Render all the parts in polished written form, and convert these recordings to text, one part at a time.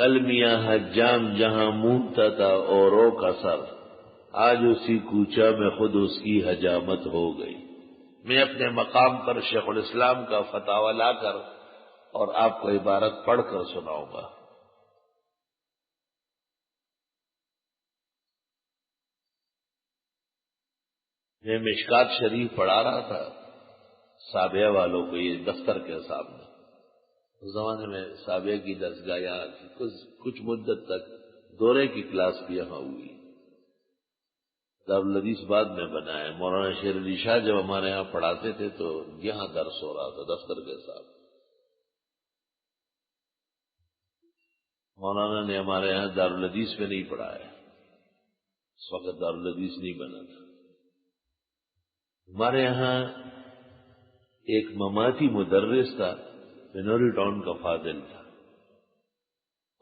کل میاں حجام جہاں مونتا تھا اوروں کا سر، آج اسی کوچہ میں خود اس کی حجامت ہو گئی۔ میں اپنے مقام پر شیخ الاسلام کا فتاوی لا کر اور آپ کو عبارت پڑھ کر سناؤں گا۔ میں مشکات شریف پڑھا رہا تھا سابیہ والوں کو، یہ دفتر کے سامنے۔ اس زمانے میں سابیہ کی درسگاہ یہاں کچھ مدت تک دورے کی کلاس بھی یہاں ہوئی۔ دارالحدیث بعد میں بنا ہے۔ مولانا شیر علی شاہ جب ہمارے یہاں پڑھاتے تھے تو یہاں درس ہو رہا تھا دفتر کے ساتھ۔ مولانا نے ہمارے یہاں دارالحدیث میں نہیں پڑھایا، اس وقت دارالحدیث نہیں بنا تھا۔ ہمارے یہاں ایک مماتی مدرس تھا، بنوری ٹاؤن کا فاضل تھا،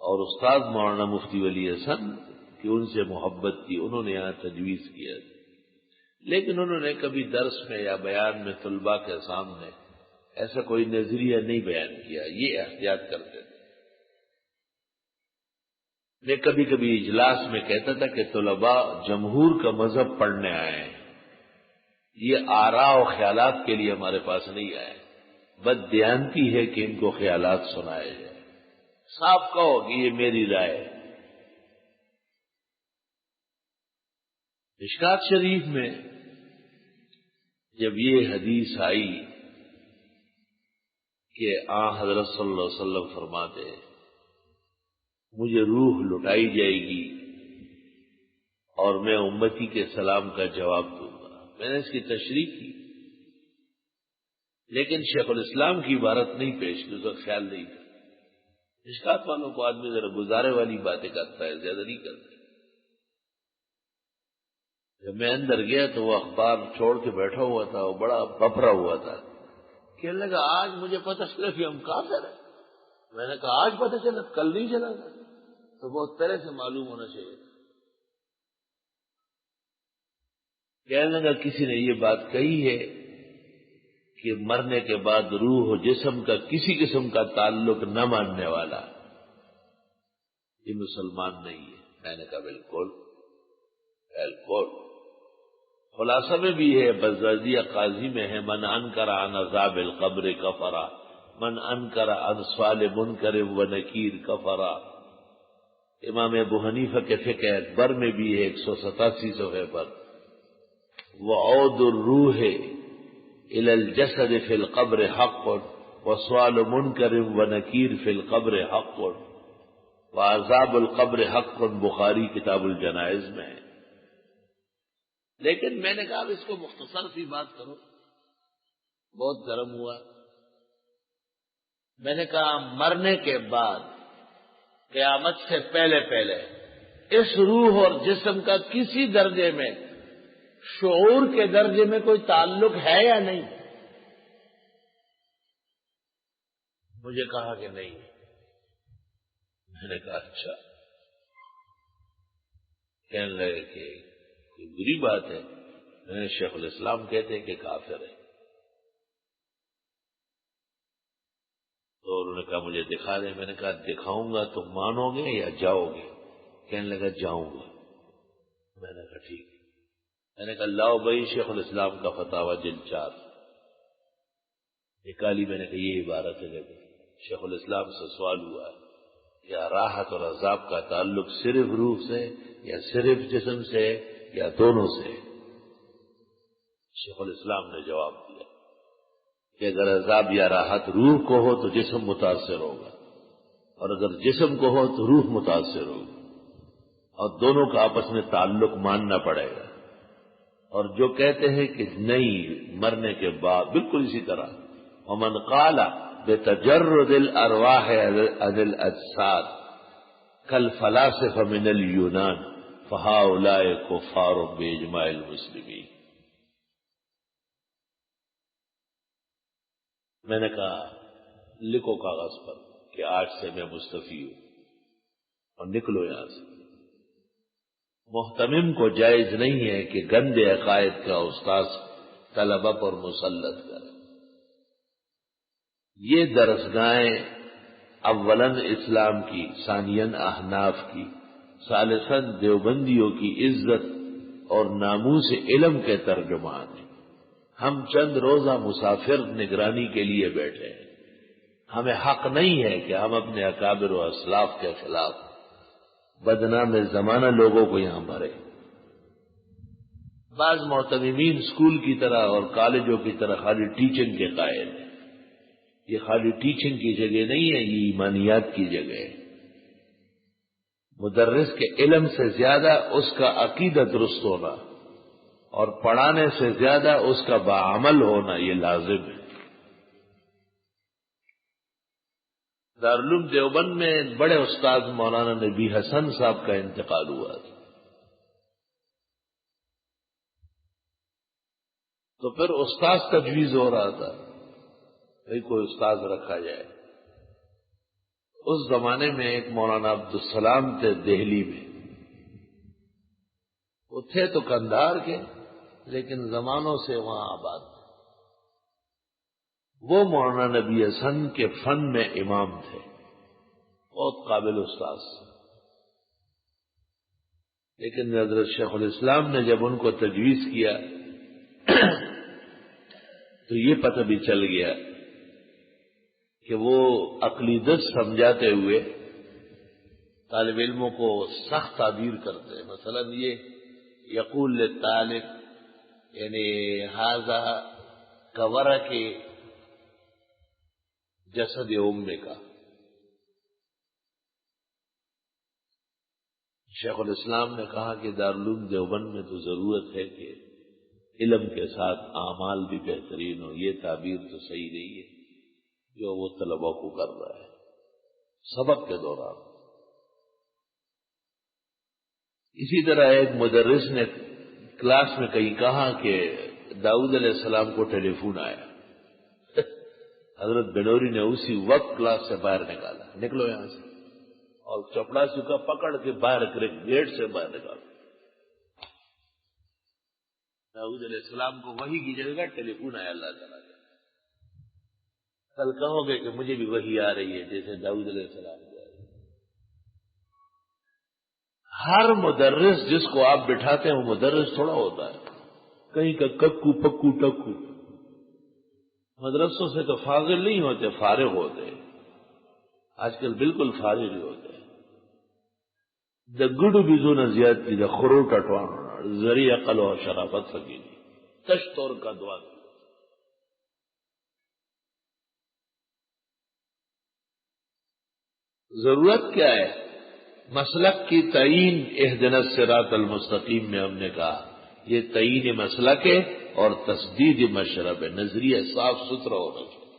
اور استاد مولانا مفتی ولی حسن کہ ان سے محبت تھی، انہوں نے یہاں تجویز کیا، لیکن انہوں نے کبھی درس میں یا بیان میں طلباء کے سامنے ایسا کوئی نظریہ نہیں بیان کیا، یہ احتیاط کرتے تھے۔ میں کبھی کبھی اجلاس میں کہتا تھا کہ طلباء جمہور کا مذہب پڑھنے آئے ہیں، یہ آراء و خیالات کے لیے ہمارے پاس نہیں آئے، بد دیانتی ہے کہ ان کو خیالات سنائے جائے، صاف کہو کہ یہ میری رائے ہے۔ مشکات شریف میں جب یہ حدیث آئی کہ حضرت صلی اللہ علیہ وسلم فرماتے مجھے روح لٹائی جائے گی اور میں امتی کے سلام کا جواب دوں گا، میں نے اس کی تشریح کی، لیکن شیخ الاسلام کی عبارت نہیں پیش کی، اس کا خیال نہیں تھا۔ مشکات والوں کو آدمی ذرا گزارے والی باتیں کرتا ہے، زیادہ نہیں کرتا۔ جب میں اندر گیا تو وہ اخبار چھوڑ کے بیٹھا ہوا تھا، وہ بڑا بپرا ہوا تھا، کہنے لگا آج مجھے پتہ چلا کہ ہم کافر ہیں۔ میں نے کہا آج پتہ چلا، کل نہیں چلا تھا، تو بہت طرح سے معلوم ہونا چاہیے۔ کہنے لگا کسی نے یہ بات کہی ہے کہ مرنے کے بعد روح و جسم کا کسی قسم کا تعلق نہ ماننے والا یہ مسلمان نہیں ہے۔ میں نے کہا بالکل بالکل۔ خلاصہ میں بھی ہے، بزازیہ قاضی میں ہے، من انکر عن عذاب القبر کفرا، من انکر عن سوال منکر و نکیر کفرا۔ امام ابو حنیفہ کے فقہ اکبر میں بھی ہے 187 صفحے پر، وعود الروح الى الجسد فی القبر حق وسوال منکر و نکیر فی القبر حق وعذاب القبر حق، بخاری کتاب الجنائز میں ہے۔ لیکن میں نے کہا اب اس کو مختصر سی بات کرو، بہت گرم ہوا۔ میں نے کہا مرنے کے بعد قیامت سے پہلے پہلے اس روح اور جسم کا کسی درجے میں، شعور کے درجے میں کوئی تعلق ہے یا نہیں؟ مجھے کہا کہ نہیں۔ میں نے کہا اچھا۔ کہنے لگے کہ کوئی بری بات ہے؟ میں نے شیخ الاسلام کہتے ہیں کہ کافر ہے۔ تو انہوں نے کہا مجھے دکھا دیں۔ میں نے کہا دکھاؤں گا تو مانو گے یا جاؤ گے؟ کہنے لگا جاؤں گا۔ میں نے کہا ٹھیک ہے۔ میں نے کہا لاؤ بھائی شیخ الاسلام کا فتاوی جلد 4 نکالی۔ میں نے کہا یہ عبارت ہے، شیخ الاسلام سے سوال ہوا ہے یا راحت اور عذاب کا تعلق صرف روح سے یا صرف جسم سے یا دونوں سے؟ شیخ الاسلام نے جواب دیا کہ اگر عذاب یا راحت روح کو ہو تو جسم متاثر ہوگا، اور اگر جسم کو ہو تو روح متاثر ہوگی، اور دونوں کا آپس میں تعلق ماننا پڑے گا۔ اور جو کہتے ہیں کہ نہیں مرنے کے بعد، بالکل اسی طرح ومن قال بتجرد الارواح عن الاجساد كالفلاسفة من اليونان فهؤلاء كفار باجماع المسلمين۔ میں نے کہا لکھو کاغذ پر کہ آج سے میں مستعفی ہوں اور نکلو یہاں سے۔ محتمم کو جائز نہیں ہے کہ گندے عقائد کا استاذ طلبہ پر مسلط کرے۔ یہ درسگاہیں اولاً اسلام کی، ثانیاً احناف کی، ثالثاً دیوبندیوں کی عزت اور ناموس علم کے ترجمان ہیں۔ ہم چند روزہ مسافر نگرانی کے لیے بیٹھے ہیں۔ ہمیں حق نہیں ہے کہ ہم اپنے اکابر و اسلاف کے خلاف بدنام زمانہ لوگوں کو یہاں بھرے۔ بعض معتمین اسکول کی طرح اور کالجوں کی طرح خالی ٹیچنگ کے قائل ہیں۔ یہ خالی ٹیچنگ کی جگہ نہیں ہے، یہ ایمانیات کی جگہ ہے۔ مدرس کے علم سے زیادہ اس کا عقیدہ درست ہونا اور پڑھانے سے زیادہ اس کا باعمل ہونا یہ لازم ہے۔ دارالعلوم دیوبند میں بڑے استاد مولانا نبی حسن صاحب کا انتقال ہوا تھا، تو پھر استاد تجویز ہو رہا تھا بھائی کوئی استاد رکھا جائے۔ اس زمانے میں ایک مولانا عبدالسلام تھے دہلی میں، وہ تھے تو قندھار کے لیکن زمانوں سے وہاں آباد تھے۔ وہ مولانا نبی حسن کے فن میں امام تھے، بہت قابل استاد تھے، لیکن حضرت شیخ الاسلام نے جب ان کو تجویز کیا تو یہ پتہ بھی چل گیا کہ وہ عقیدت سمجھاتے ہوئے طالب علموں کو سخت تعبیر کرتے ہیں۔ مثلا یہ یقول للطالب یعنی ھذا کورق جسد امک۔ شیخ الاسلام نے کہا کہ دارالعلوم دیوبند میں تو ضرورت ہے کہ علم کے ساتھ اعمال بھی بہترین ہو۔ یہ تعبیر تو صحیح نہیں ہے جو وہ طلباء کو کر رہا ہے سبق کے دوران۔ اسی طرح ایک مدرس نے کلاس میں کہیں کہا کہ داؤد علیہ السلام کو ٹیلی فون آیا۔ حضرت بنوری نے اسی وقت کلاس سے باہر نکالا، نکلو یہاں سے، اور چپڑاسی کا پکڑ کے باہر گیٹ سے باہر نکالا۔ داؤد علیہ السلام کو وحی کی جگہ ٹیلی فون آیا اللہ تعالیٰ کا۔ کل کہو گے کہ مجھے بھی وحی آ رہی ہے جیسے داؤد علیہ السلام کو آ رہی ہے۔ ہر مدرس جس کو آپ بٹھاتے ہیں وہ مدرس تھوڑا ہوتا ہے، کہیں کا ککو پکو ٹکو۔ مدرسوں سے تو فاضل نہیں ہوتے، فارغ ہوتے۔ آج کل بالکل فارغ ہی ہوتے ہیں۔ دا گڈو بیزو نہ زیادتی دا خروٹ اٹوانا ذریعہ عقل و شرافت سکینی تشتور کا دعا۔ ضرورت کیا ہے؟ مسلک کی تعین اہدنا الصراط المستقیم میں ہم نے کہا یہ تعین مسلک ہے اور تسدید مشرب ہے۔ نظریہ صاف ستھرا ہونا چاہیے،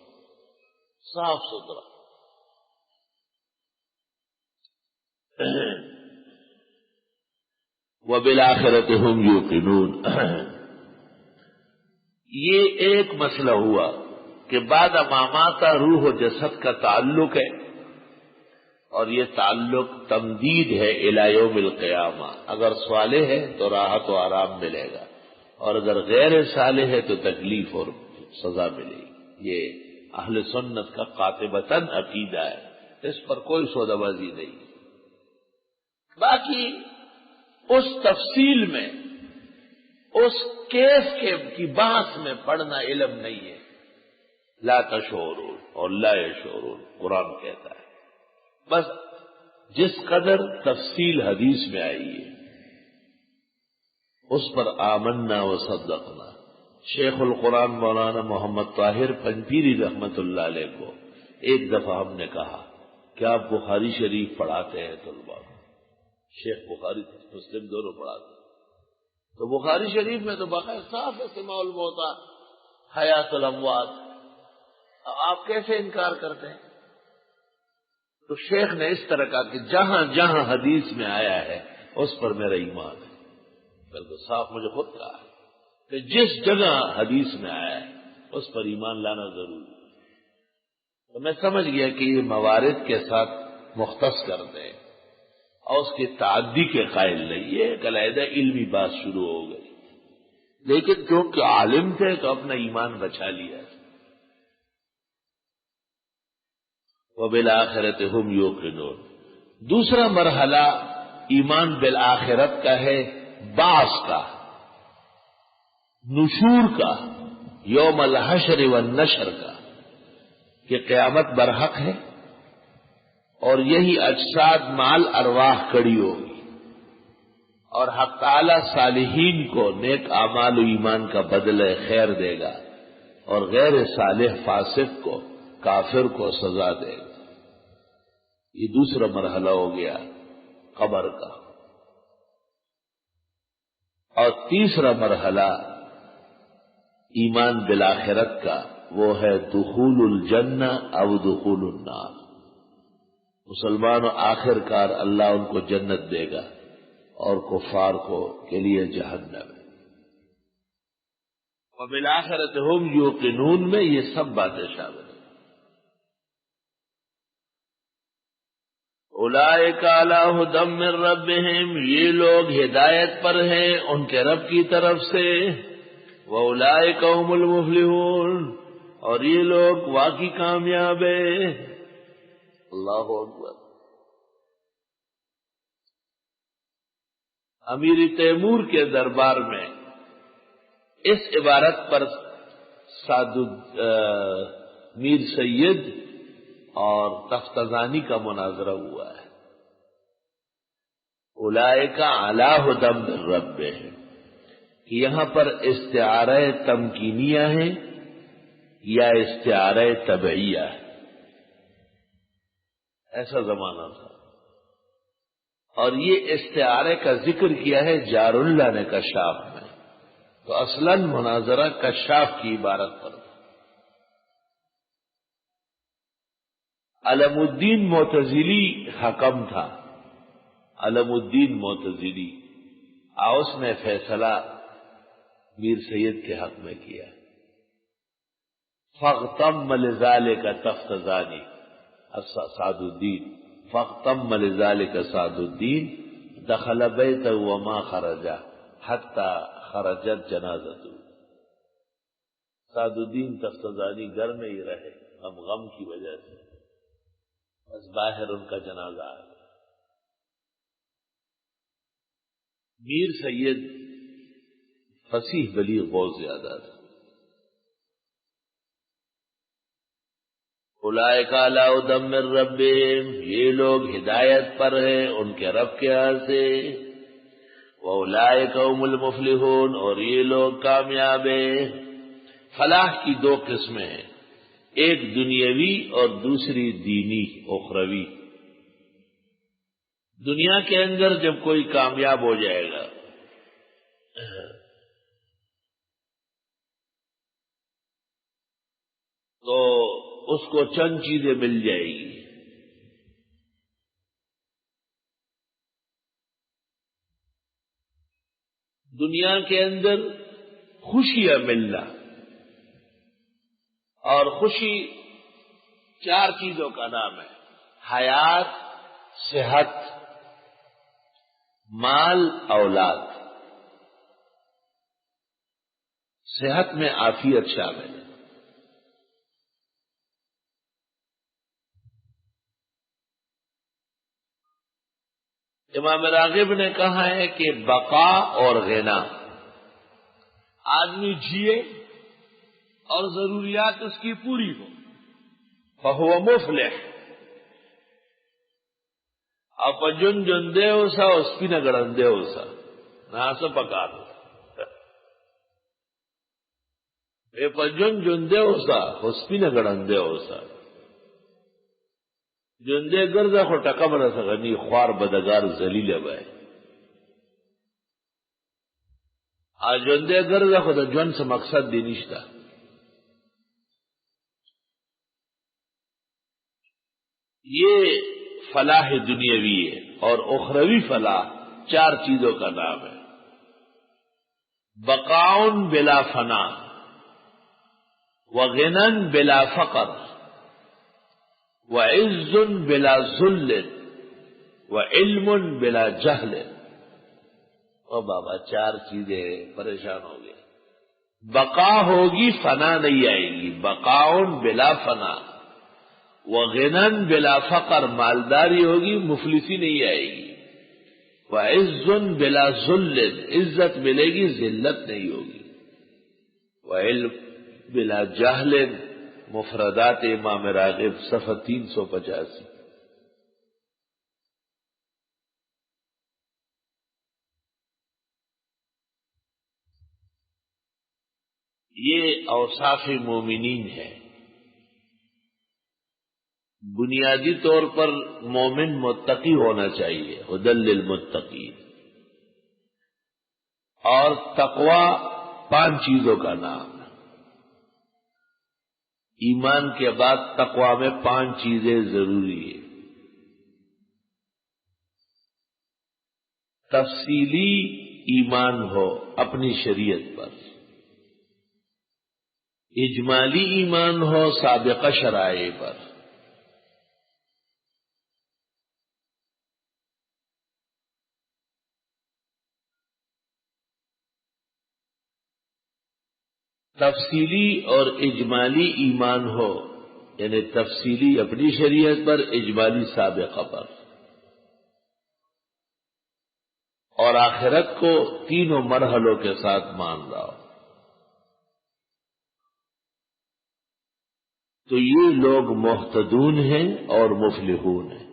صاف ستھرا۔ وبالآخرۃ ھم یوقنون۔ یہ ایک مسئلہ ہوا کہ بعد ما مات روح و جسد کا تعلق ہے، اور یہ تعلق تمدید ہے الی یوم القیامہ۔ اگر صالح ہے تو راحت و آرام ملے گا، اور اگر غیر صالح ہے تو تکلیف اور سزا ملے گی۔ یہ اہل سنت کا قاطبتاً عقیدہ ہے، اس پر کوئی سودہ بازی نہیں۔ باقی اس تفصیل میں، اس کیس کی بحث میں پڑھنا علم نہیں ہے۔ لا تشعرون اور لا یشعرون قرآن کہتا ہے۔ بس جس قدر تفصیل حدیث میں آئی ہے اس پر آمنا و صدقنا۔ شیخ القرآن مولانا محمد طاہر پنپیری رحمت اللہ علیہ کو ایک دفعہ ہم نے کہا کہ آپ بخاری شریف پڑھاتے ہیں طلباء کو۔ شیخ بخاری مسلم دونوں پڑھاتے ہیں، تو بخاری شریف میں تو باقاعدہ صاف ہے سماع الموتیٰ حیات الاموات، آپ کیسے انکار کرتے ہیں؟ تو شیخ نے اس طرح کہا کہ جہاں جہاں حدیث میں آیا ہے اس پر میرا ایمان ہے۔ بالکل صاف مجھے خود کہا ہے کہ جس جگہ حدیث میں آیا ہے اس پر ایمان لانا ضروری ہے۔ تو میں سمجھ گیا کہ یہ موارد کے ساتھ مختص کرتے ہیں اور اس کی تعدی کے قائل نہیں، یہ ایک علیحدہ علمی بات شروع ہو گئی، لیکن کیونکہ عالم تھے تو اپنا ایمان بچا لیا۔ وبالآخرۃ ہم یوقنون۔ دوسرا مرحلہ ایمان بالآخرت کا ہے، بعث کا، نشور کا، یوم الحشر والنشر کا، کہ قیامت برحق ہے اور یہی اجساد مال ارواح کڑی ہوگی، اور حق تعالی صالحین کو نیک اعمال و ایمان کا بدلہ خیر دے گا، اور غیر صالح فاسق کو، کافر کو سزا دے گا۔ یہ دوسرا مرحلہ ہو گیا قبر کا۔ اور تیسرا مرحلہ ایمان بالآخرت کا، وہ ہے دخول الجنہ او دخول النار۔ مسلمانوں آخر کار اللہ ان کو جنت دے گا اور کفار کو کے لیے جہنم ہے۔ وبالآخرۃ ہم یوقنون میں یہ سب باتیں شامل ہیں۔ اولئک علی ھدی من ربہم، یہ لوگ ہدایت پر ہیں ان کے رب کی طرف سے، واولئک ھم المفلحون، اور یہ لوگ واقعی کامیاب ہیں۔ اللہ اکبر۔ امیر تیمور کے دربار میں اس عبارت پر میر سید اور تفتزانی کا مناظرہ ہوا ہے۔ اولئک علی ھدی من ربہم، کہ یہاں پر استعارہ تمکینیہ ہے یا استعارہ تبعیہ ہے، ایسا زمانہ تھا۔ اور یہ استعارے کا ذکر کیا ہے جار اللہ نے کشاف میں، تو اصلاً مناظرہ کشاف کی عبارت پر تھا۔ علم الدین معتزلی حکم تھا، علم الدین معتزلی، اس نے فیصلہ میر سید کے حق میں کیا۔ فاغتم لذالک تفتزانی سعد الدین، فاغتم لذالک سعد الدین، دخل بیتہ وما خرج حتی خرجت جنازتہ۔ سعد الدین تفتزانی گھر میں ہی رہے، غم کی وجہ سے، بس باہر ان کا جنازہ آ گیا۔ میر سید فصیح بلیغ بہت زیادہ تھا۔ اولئک علی ھدی من ربہم، یہ لوگ ہدایت پر ہیں ان کے رب کے ہاں سے، واولئک ھم المفلحون، اور یہ لوگ کامیاب ہیں۔ فلاح کی دو قسمیں ہیں، ایک دنیاوی اور دوسری دینی اخروی۔ دنیا کے اندر جب کوئی کامیاب ہو جائے گا تو اس کو چند چیزیں مل جائے گی۔ دنیا کے اندر خوشیاں ملنا، اور خوشی چار چیزوں کا نام ہے، حیات، صحت، مال، اولاد۔ صحت میں عافیت شامل ہے۔ امام راغب نے کہا ہے کہ بقا اور غنا، آدمی جیے اور ضروریات اس کی پوری ہو، فہو مفلح۔ آپ جن جن دے ہو سا اس کی نہ گڑن دے ہو سا نہ سا پکا دو، اے پجن جن دے ہو سا اس کی نہ گڑن دے ہو سا، جن دے گرزا خو ٹکا بنا سکنی خوار بدگار ذلیل بائے، آج جن دے گرزا خو دا جن سے مقصد دی نشتا۔ یہ فلاح دنیاوی ہے، اور اخروی فلاح چار چیزوں کا نام ہے، بقاؤن بلا فنا، وغنن بلا فقر، وعز بلا ذل، وعلم بلا جہل۔ او بابا چار چیزیں، پریشان ہو گئے۔ بقا ہوگی، فنا نہیں آئے گی، بقاؤن بلا فنا، وغنن بلا فقر، مالداری ہوگی مفلسی نہیں آئے گی. وعز بلا ذل، عزت ملے گی ذلت نہیں ہوگی. وعلم بلا جہل، مفردات امام راغب صفحہ 385. یہ اوصاف مومنین ہے. بنیادی طور پر مومن متقی ہونا چاہیے، ہدی للمتقین. اور تقوی 5 چیزوں کا نام ہے. ایمان کے بعد تقوی میں 5 چیزیں ضروری ہیں. تفصیلی ایمان ہو اپنی شریعت پر، اجمالی ایمان ہو سابقہ شرائع پر، تفصیلی اور اجمالی ایمان ہو، یعنی تفصیلی اپنی شریعت پر، اجمالی سابقہ پر، اور آخرت کو تینوں مرحلوں کے ساتھ مان رہا ہو. تو یہ لوگ محتدون ہیں اور مفلحون ہیں.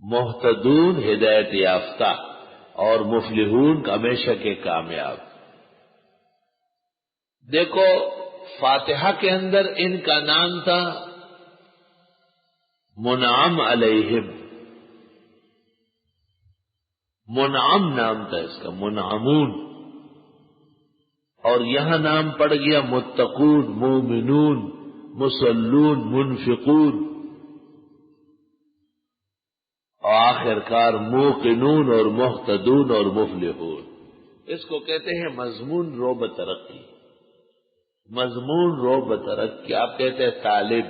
محتدون ہدایت یافتہ اور مفلحون ہمیشہ کے کامیاب. دیکھو فاتحہ کے اندر ان کا نام تھا منعم علیہم، منعم نام تھا اس کا، منعمون. اور یہاں نام پڑ گیا متقون، مومنون، مصلون، منفقون، اور آخر کار موقنون اور محتدون اور مفلحون. اس کو کہتے ہیں مضمون روب ترقی. مضمون روب ترقی. آپ کہتے ہیں طالب،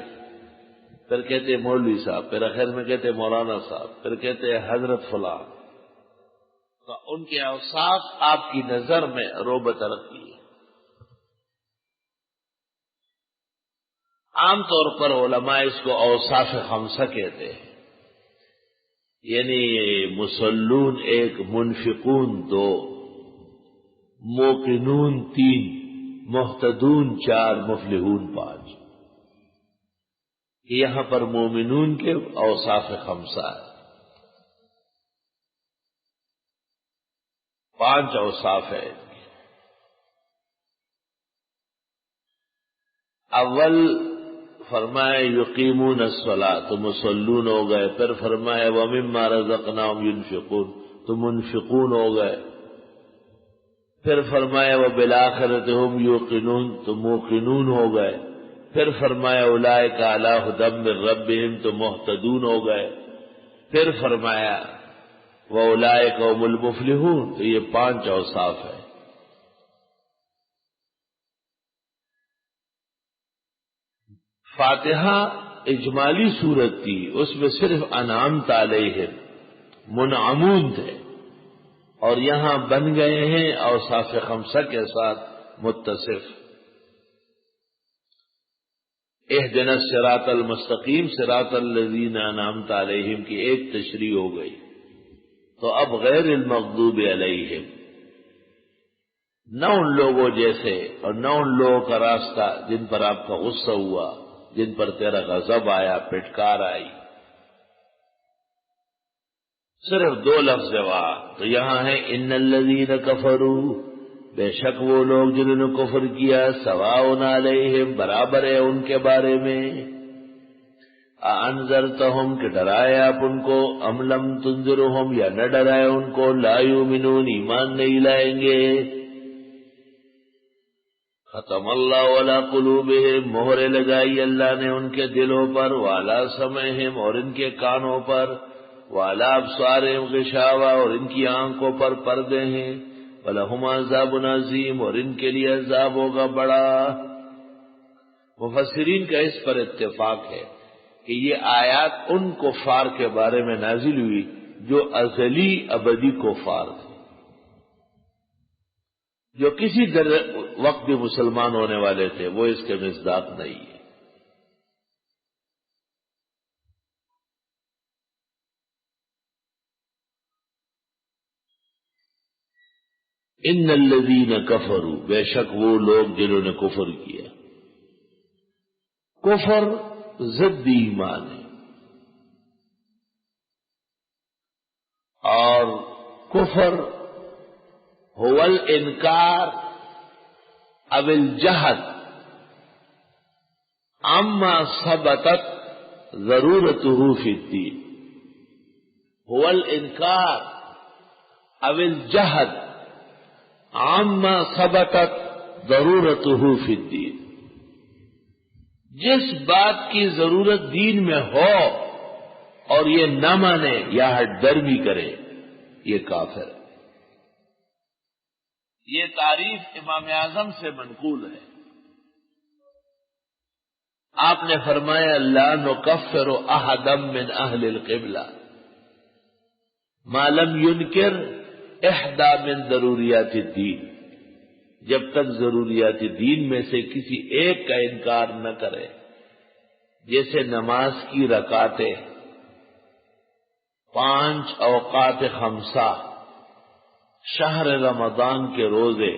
پھر کہتے ہیں مولوی صاحب، پھر آخر میں کہتے ہیں مولانا صاحب، پھر کہتے ہیں حضرت فلاں. تو ان کے اوصاف آپ کی نظر میں روب ترقی ہے. عام طور پر علماء اس کو اوصاف خمسہ کہتے ہیں، یعنی مصلون 1، منفقون 2، موقنون 3، محتدون 4، مفلحون 5. یہاں پر مومنون کے اوصاف خمسہ ہے. 5 اوصاف ہے. اول فرمائے یقیمون الصلاۃ، تو مصلون ہو گئے. پھر فرمائے ومما رزقناہم ينفقون، تو منفقون ہو گئے. پھر فرمایا وبالآخرۃ ھم یوقنون، تو موقنون ہو گئے. پھر فرمایا اولئک علی ھدی من ربہم، تو محتدون ہو گئے. پھر فرمایا واولئک ھم المفلحون. تو یہ 5 اوصاف ہے. فاتحہ اجمالی صورت تھی، اس میں صرف انعمت علیہم، منعمون تھے، اور یہاں بن گئے ہیں اوصاف خمسہ کے ساتھ متصف. اہدنا الصراط المستقیم، صراط الذین انعمت علیہم کی ایک تشریح ہو گئی. تو اب غیر المغضوب علیہم، نہ ان لوگوں جیسے اور نہ ان لوگوں کا راستہ جن پر آپ کا غصہ ہوا، جن پر تیرا غضب آیا، پٹکار آئی. صرف 2 لفظ وہاں. تو یہاں ہے ان الذین کفروا، بے شک وہ لوگ جنہوں نے کفر کیا، سواء علیہم، برابر ہے ان کے بارے میں. انذرتہم، کہ ڈرائے آپ ان کو، ام لم تنذرہم، یا نہ ڈرائے ان کو، لا یؤمنون، ایمان نہیں لائیں گے. ختم اللہ علی قلوبہم، مہرے لگائی اللہ نے ان کے دلوں پر، وعلی سمعہم، اور ان کے کانوں پر، وعلی ابصارہم غشاوہ، اور ان کی آنکھوں پر پردے ہیں، ولہم عذاب عظیم، اور ان کے لیے عذاب ہوگا بڑا. مفسرین کا اس پر اتفاق ہے کہ یہ آیات ان کفار کے بارے میں نازل ہوئی جو ازلی ابدی کفار تھے، جو کسی وقت بھی مسلمان ہونے والے تھے. وہ اس کے مصداق نہیں ہے. ان الذین کفروا، بے شک وہ لوگ جنہوں نے کفر کیا. کفر ضد ایمان ہے، اور کفر هو الانکار او الجہد عما ثبتت ضرورته فی الدین. هو الانکار او الجہد عما ثبتت ضرورته فی الدین. جس بات کی ضرورت دین میں ہو اور یہ نہ مانے یا ہٹ درمی کرے، یہ کافر ہے. یہ تعریف امام اعظم سے منقول ہے. آپ نے فرمایا لا نکفر احدا من اہل القبلہ ما لم ينکر احدى من ضروریات الدین، جب تک ضروریات دین میں سے کسی ایک کا انکار نہ کرے. جیسے نماز کی رکعتیں، 5 اوقات خمسہ، شہر رمضان کے روزے،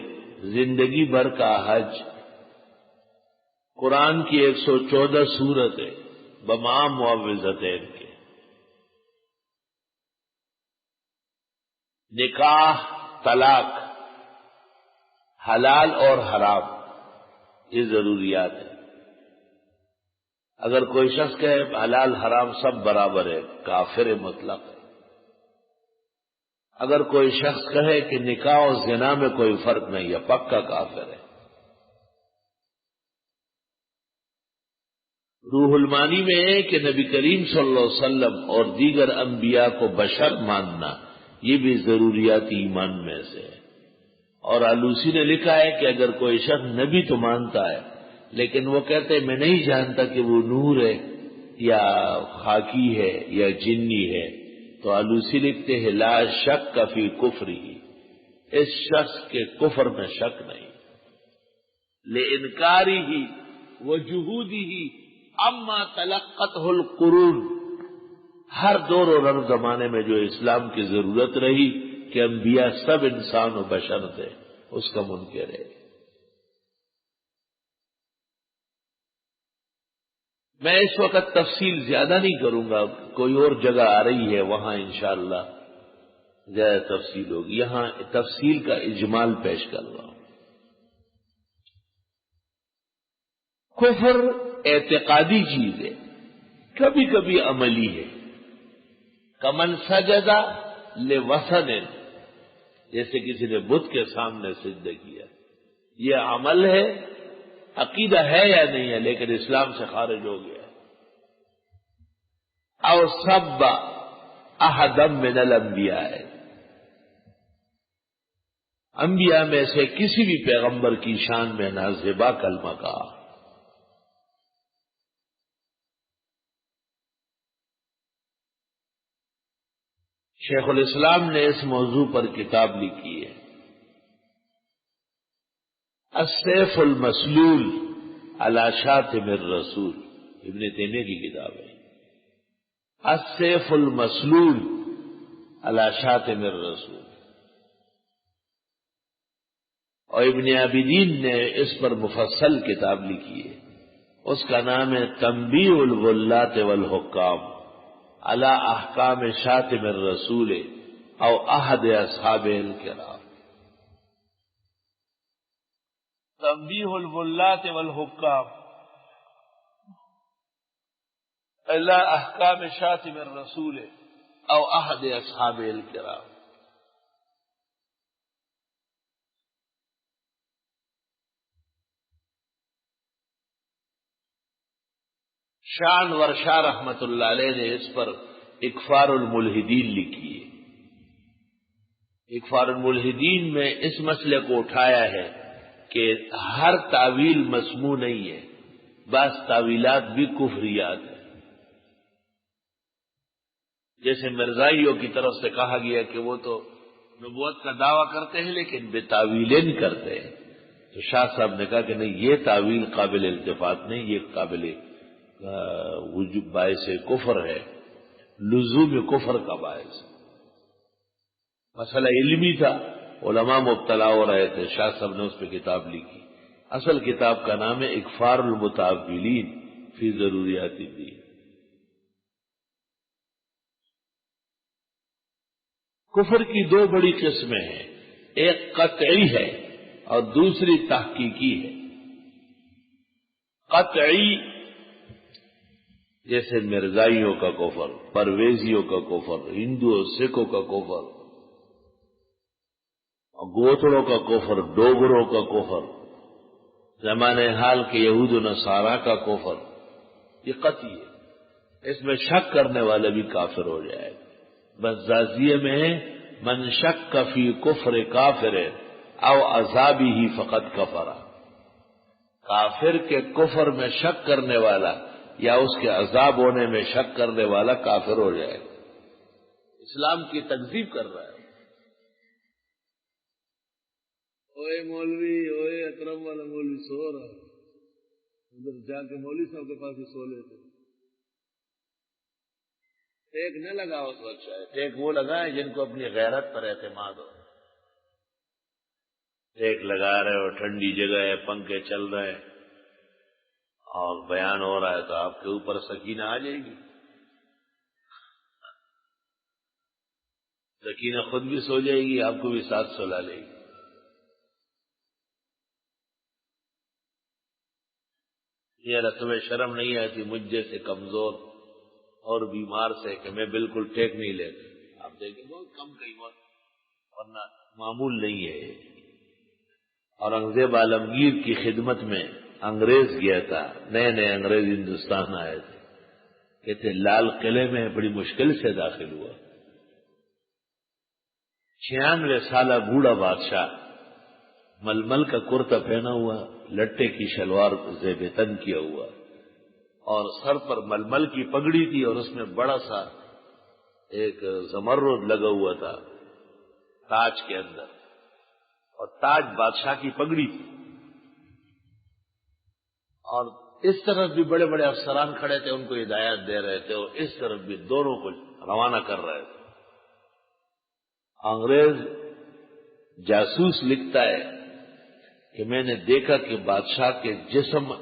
زندگی بھر کا حج، قرآن کی 114 سورتیں بما معوذتین کے، نکاح، طلاق، حلال اور حرام، یہ ضروریات ہیں. اگر کوئی شخص کہے حلال حرام سب برابر ہے، کافر مطلق ہے. اگر کوئی شخص کہے کہ نکاح اور زنا میں کوئی فرق نہیں ہے، پکا کافر ہے. روح المانی میں ہے کہ نبی کریم صلی اللہ علیہ وسلم اور دیگر انبیاء کو بشر ماننا یہ بھی ضروریات ایمان میں سے ہے. اور آلوسی نے لکھا ہے کہ اگر کوئی شخص نبی تو مانتا ہے لیکن وہ کہتے ہیں میں نہیں جانتا کہ وہ نور ہے یا خاکی ہے یا جنی ہے، تو آلوسی لکھتے ہیں لا شک فی کفری، اس شخص کے کفر میں شک نہیں. لانکاری ہی وجحودی ہی اما تلقتہ القرون، ہر دور اور ہر زمانے میں جو اسلام کی ضرورت رہی کہ انبیاء سب انسان و بشر تھے، اس کا منکر ہے. میں اس وقت تفصیل زیادہ نہیں کروں گا، کوئی اور جگہ آ رہی ہے وہاں انشاءاللہ زیادہ تفصیل ہوگی. یہاں تفصیل کا اجمال پیش کر رہا ہوں. کفر اعتقادی چیز ہے، کبھی کبھی عملی ہے. کمن سجدہ لوثن، جیسے کسی نے بت کے سامنے سجدہ کیا، یہ عمل ہے، عقیدہ ہے یا نہیں ہے لیکن اسلام سے خارج ہو گیا. اور سب احدا من الانبیاء، انبیاء میں سے کسی بھی پیغمبر کی شان میں نازبہ کلمہ کہا. شیخ الاسلام نے اس موضوع پر کتاب لکھی ہے، السیف المسلول علی شاتم الرسول، ابن تیمیہ کی کتاب ہے. السیف المسلول علی شاتم الرسول، اور ابن عابدین نے اس پر مفصل کتاب لکھی ہے، اس کا نام ہے تنبیہ الولات والحکام علی احکام شاتم الرسول او احد اصحاب الکرام. تنبیہ الولات والحکام علی احکام شاتم الرسول او احد اصحاب الکرام. شاہ انور شاہ رحمت اللہ علیہ نے اس پر اکفار الملحدین لکھی ہے. اکفار الملحدین میں اس مسئلے کو اٹھایا ہے کہ ہر تعویل مسموع نہیں ہے، بعض تعویلات بھی کفریات ہیں. جیسے مرزائیوں کی طرف سے کہا گیا کہ وہ تو نبوت کا دعویٰ کرتے ہیں لیکن بے تعویلیں کرتے ہیں، تو شاہ صاحب نے کہا کہ نہیں، یہ تعویل قابل التفات نہیں، یہ قابل وجوب باعث کفر ہے، لزوم کفر کا باعث. مسئلہ علمی تھا علماء مبتلا ہو رہے تھے، شاہ صاحب نے اس پہ کتاب لکھی. اصل کتاب کا نام ہے اکفار المتاولین فی ضروریات الدین. کفر کی دو بڑی قسمیں ہیں، ایک قطعی ہے اور دوسری تحقیقی ہے. قطعی جیسے مرزائیوں کا کفر، پرویزیوں کا کفر، ہندو اور سکھوں کا کفر، گوتڑوں کا کفر، ڈوگروں کا کفر، زمانے حال کے یہود و نصارہ کا کفر، یہ قطعی ہے. اس میں شک کرنے والا بھی کافر ہو جائے گا. بس زازیے میں ہے من شک فی کفر کافر او عذابی ہی فقط کفرا. کافر کے کفر میں شک کرنے والا یا اس کے عذاب ہونے میں شک کرنے والا کافر ہو جائے گا. اسلام کی تکذیب کر رہا ہے. اوے مولوی، اوے اکرم والا مولوی سو رہا ہے، ادھر جا کے مولوی صاحب کے پاس ہی سو لیتے. ٹیک نہ لگاؤ تو اچھا ہے. ٹیک وہ لگائیں جن کو اپنی غیرت پر اعتماد ہو. ٹیک لگا رہے ہو، ٹھنڈی جگہ ہے، پنکھے چل رہے ہیں اور بیان ہو رہا ہے تو آپ کے اوپر سکینہ آ جائے گی. سکینہ خود بھی سو جائے گی، آپ کو بھی ساتھ سلا لے گی. یہ تمہیں شرم نہیں آتی مجھ جیسے کمزور اور بیمار سے کہ میں بالکل ٹیک نہیں لیتا؟ آپ دیکھیں بہت کم کئی بار، ورنہ معمول نہیں ہے یہ. اورنگزیب عالمگیر کی خدمت میں انگریز گیا تھا، نئے نئے انگریز ہندوستان آئے تھے. کہتے لال قلعے میں بڑی مشکل سے داخل ہوا. 96 سالہ بوڑھا بادشاہ، ململ کا کرتا پہنا ہوا، لٹے کی شلوار زیب تن کیا ہوا، اور سر پر ململ کی پگڑی تھی اور اس میں بڑا سا ایک زمرد لگا ہوا تھا تاج کے اندر، اور تاج بادشاہ کی پگڑی تھی. اور اس طرف بھی بڑے بڑے افسران کھڑے تھے، ان کو ہدایات دے رہے تھے، اور اس طرف بھی دونوں کو روانہ کر رہے تھے. انگریز جاسوس لکھتا ہے کہ میں نے دیکھا کہ بادشاہ کے جسم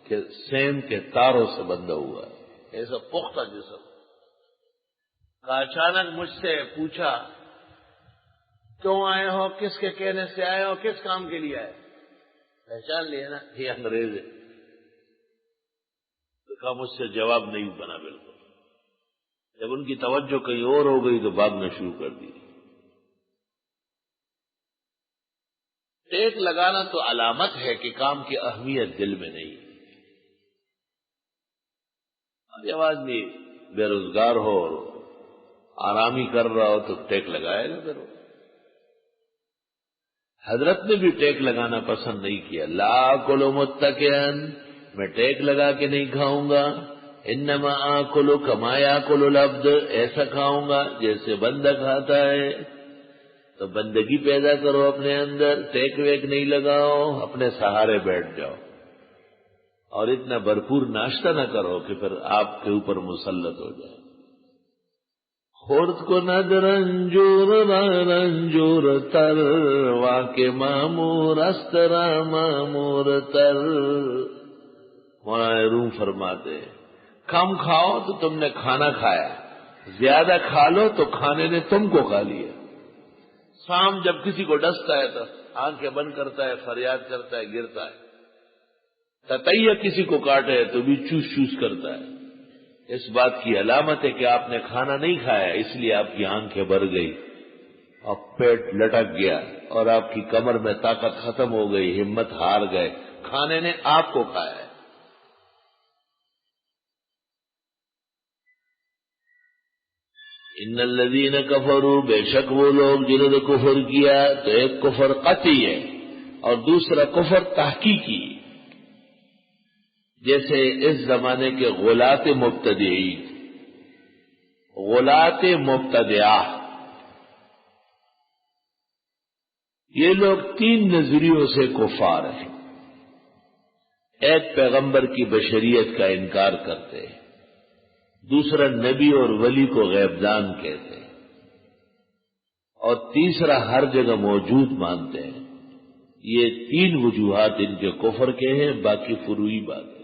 کے سین کے تاروں سے بندھا ہوا ہے، ایسا پختہ جسم. اچانک مجھ سے پوچھا کیوں آئے ہو، کس کے کہنے سے آئے ہو، کس کام کے لیے آئے؟ پہچان لیا نا یہ انگریز ہے. تو کہا مجھ سے جواب نہیں بنا بالکل. جب ان کی توجہ کہیں اور ہو گئی تو بھاگنا شروع کر دی. ٹیک لگانا تو علامت ہے کہ کام کی اہمیت دل میں نہیں. جب آدمی بے روزگار ہو اور آرامی کر رہا ہو تو ٹیک لگائے گا ضرور. حضرت نے بھی ٹیک لگانا پسند نہیں کیا. لا آکل متکئن، میں ٹیک لگا کے نہیں کھاؤں گا. انما آکل کما یاکل العبد، ایسا کھاؤں گا جیسے بندہ کھاتا ہے. تو بندگی پیدا کرو اپنے اندر، ٹیک ویک نہیں لگاؤ، اپنے سہارے بیٹھ جاؤ. اور اتنا بھرپور ناشتہ نہ کرو کہ پھر آپ کے اوپر مسلط ہو جائے. خورد کو ند رنجور رنجور تر، واقع معمور استرا معمور تر. مولانا روم فرماتے کم کھاؤ تو تم نے کھانا کھایا، زیادہ کھا لو تو کھانے نے تم کو کھا لیا. شام جب کسی کو ڈستا ہے تو آنکھیں بند کرتا ہے، فریاد کرتا ہے، گرتا ہے. تتیا کسی کو کاٹے تو بھی چوس چوس کرتا ہے. اس بات کی علامت ہے کہ آپ نے کھانا نہیں کھایا، اس لیے آپ کی آنکھیں بھر گئی اور پیٹ لٹک گیا اور آپ کی کمر میں طاقت ختم ہو گئی، ہمت ہار گئے. کھانے نے آپ کو کھایا ہے. ان الذین کفروا، بے شک وہ لوگ جنہوں نے کفر کیا، تو ایک کفر قطعی ہے اور دوسرا کفر تحقیقی. جیسے اس زمانے کے غلات مبتدعین، غلات مبتدعہ، یہ لوگ 3 نظریوں سے کفار ہیں. ایک پیغمبر کی بشریت کا انکار کرتے ہیں، دوسرا نبی اور ولی کو غیب دان کہتے ہیں، اور تیسرا ہر جگہ موجود مانتے ہیں. یہ 3 وجوہات ان کے کفر کے ہیں، باقی فروعی بات ہے.